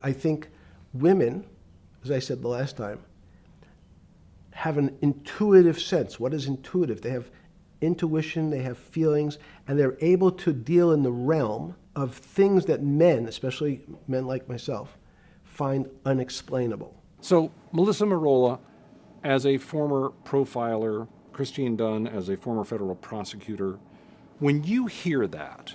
I think women, as I said the last time, have an intuitive sense. What is intuitive? They have intuition, they have feelings, and they're able to deal in the realm of things that men, especially men like myself, find unexplainable. So Melissa Meirola, as a former profiler, Christine Dunn as a former federal prosecutor, when you hear that,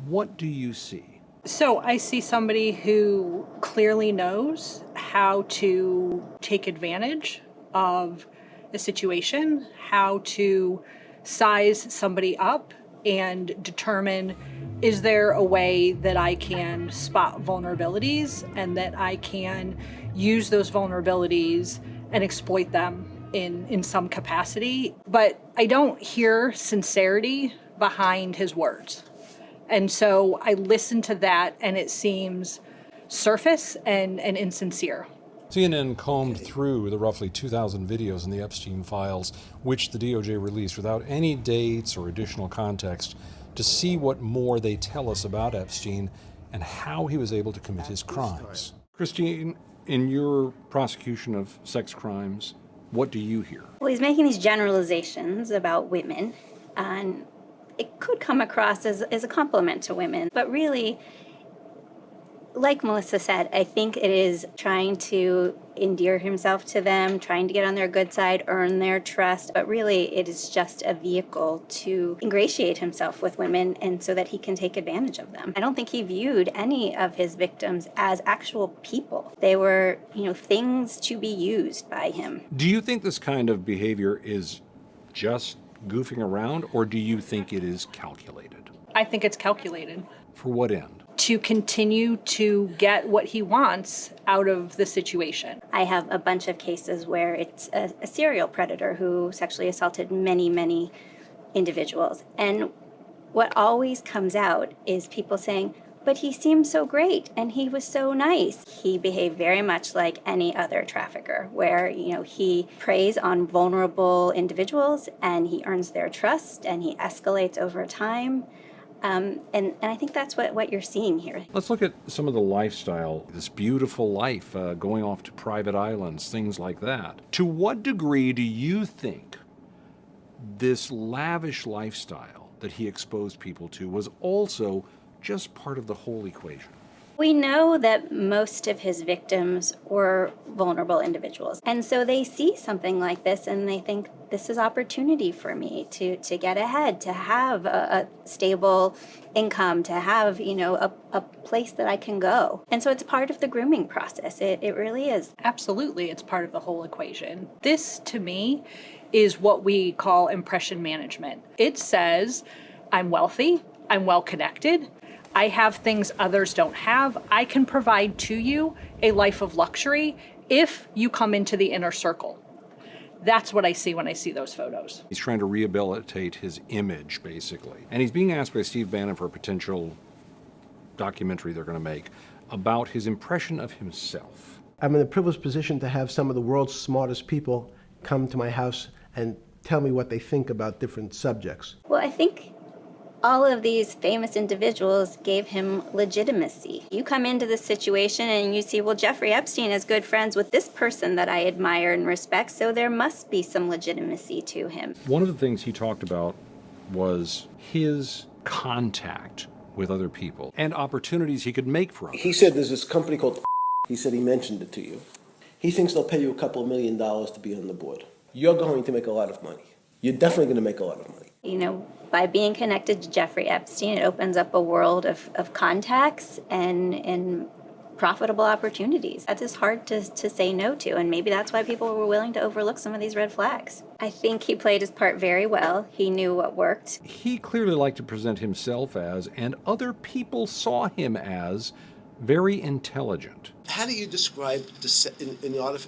what do you see? So I see somebody who clearly knows how to take advantage of a situation, how to size somebody up and determine, is there a way that I can spot vulnerabilities and that I can use those vulnerabilities and exploit them in some capacity? But I don't hear sincerity behind his words. And so I listen to that and it seems surface and insincere. CNN combed through the roughly 2,000 videos in the Epstein files, which the DOJ released without any dates or additional context, to see what more they tell us about Epstein and how he was able to commit his crimes. Christine, in your prosecution of sex crimes, what do you hear? Well, he's making these generalizations about women, and it could come across as a compliment to women, but really, like Melissa said, I think it is trying to endear himself to them, trying to get on their good side, earn their trust, but really it is just a vehicle to ingratiate himself with women and so that he can take advantage of them. I don't think he viewed any of his victims as actual people. They were, things to be used by him. Do you think this kind of behavior is just goofing around, or do you think it is calculated? I think it's calculated. For what end? To continue to get what he wants out of the situation. I have a bunch of cases where it's a serial predator who sexually assaulted many, many individuals. And what always comes out is people saying, but he seemed so great and he was so nice. He behaved very much like any other trafficker where, he preys on vulnerable individuals and he earns their trust and he escalates over time. And I think that's what you're seeing here. Let's look at some of the lifestyle, this beautiful life, going off to private islands, things like that. To what degree do you think this lavish lifestyle that he exposed people to was also just part of the whole equation? We know that most of his victims were vulnerable individuals. And so they see something like this and they think, this is opportunity for me to get ahead, to have a stable income, to have, a place that I can go. And so it's part of the grooming process. It really is. Absolutely, it's part of the whole equation. This, to me, is what we call impression management. It says, I'm wealthy, I'm well-connected, I have things others don't have. I can provide to you a life of luxury if you come into the inner circle. That's what I see when I see those photos. He's trying to rehabilitate his image, basically. And he's being asked by Steve Bannon for a potential documentary they're going to make about his impression of himself. I'm in the privileged position to have some of the world's smartest people come to my house and tell me what they think about different subjects. Well, I think all of these famous individuals gave him legitimacy. You come into this situation and you see, well, Jeffrey Epstein is good friends with this person that I admire and respect, so there must be some legitimacy to him. One of the things he talked about was his contact with other people and opportunities he could make for others. He said there's this company called he said he mentioned it to you. He thinks they'll pay you a couple of $1 million to be on the board. You're going to make a lot of money. You're definitely going to make a lot of money. By being connected to Jeffrey Epstein, it opens up a world of contacts and profitable opportunities. That is hard to say no to, and maybe that's why people were willing to overlook some of these red flags. I think he played his part very well. He knew what worked. He clearly liked to present himself as, and other people saw him as, very intelligent. How do you describe in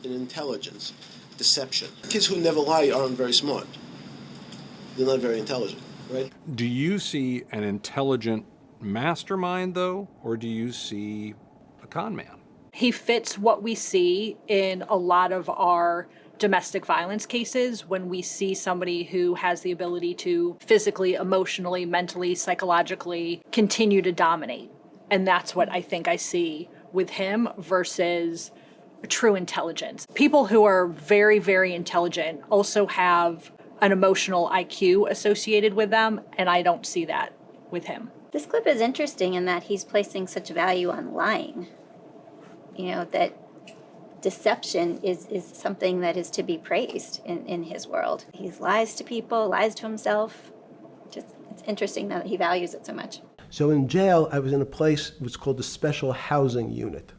intelligence, deception? Kids who never lie aren't very smart. They're not very intelligent, right? Do you see an intelligent mastermind, though, or do you see a con man? He fits what we see in a lot of our domestic violence cases when we see somebody who has the ability to physically, emotionally, mentally, psychologically continue to dominate. And that's what I think I see with him versus true intelligence. People who are very, very intelligent also have an emotional IQ associated with them, and I don't see that with him. This clip is interesting in that he's placing such value on lying. You know, that deception is something that is to be praised in his world. He lies to people, lies to himself. Just, it's interesting that he values it so much. So in jail, I was in a place what's called the Special Housing Unit,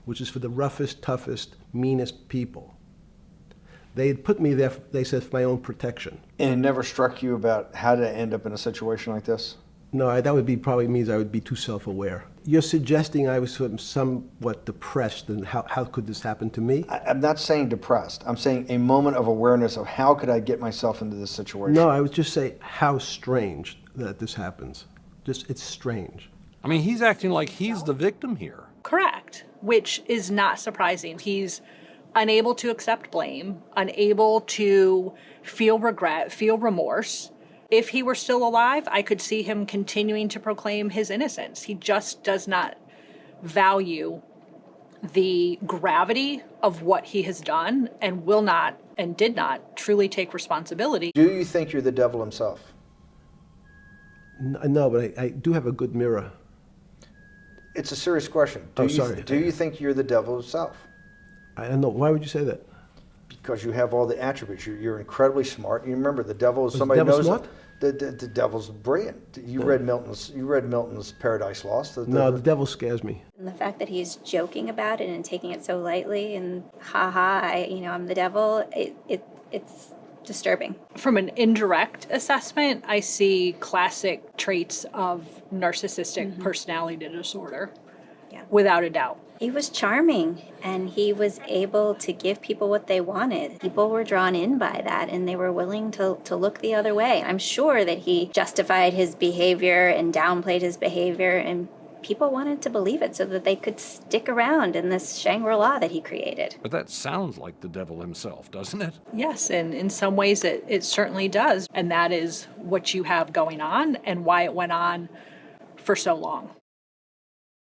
which is for the roughest, toughest, meanest people. They had put me there, they said, for my own protection. And it never struck you about how to end up in a situation like this? No, that would be probably means I would be too self-aware. You're suggesting I was somewhat depressed, and how could this happen to me? I'm not saying depressed. I'm saying a moment of awareness of how could I get myself into this situation? No, I would just say how strange that this happens. Just, it's strange. I mean, he's acting like he's the victim here. Correct, which is not surprising. He's unable to accept blame, unable to feel regret, feel remorse. If he were still alive, I could see him continuing to proclaim his innocence. He just does not value the gravity of what he has done and will not and did not truly take responsibility. Do you think you're the devil himself? No, but I do have a good mirror. It's a serious question. Do you think you're the devil himself? I don't know. Why would you say that? Because you have all the attributes. You're incredibly smart. You remember, the devil is Was somebody the devil knows smart? The devil's brilliant. You read Milton's Paradise Lost. No, the devil scares me. And the fact that he's joking about it and taking it so lightly and I'm the devil, it's disturbing. From an indirect assessment, I see classic traits of narcissistic personality disorder, without a doubt. He was charming, and he was able to give people what they wanted. People were drawn in by that, and they were willing to look the other way. I'm sure that he justified his behavior and downplayed his behavior, and people wanted to believe it so that they could stick around in this Shangri-La that he created. But that sounds like the devil himself, doesn't it? Yes, and in some ways it certainly does. And that is what you have going on and why it went on for so long.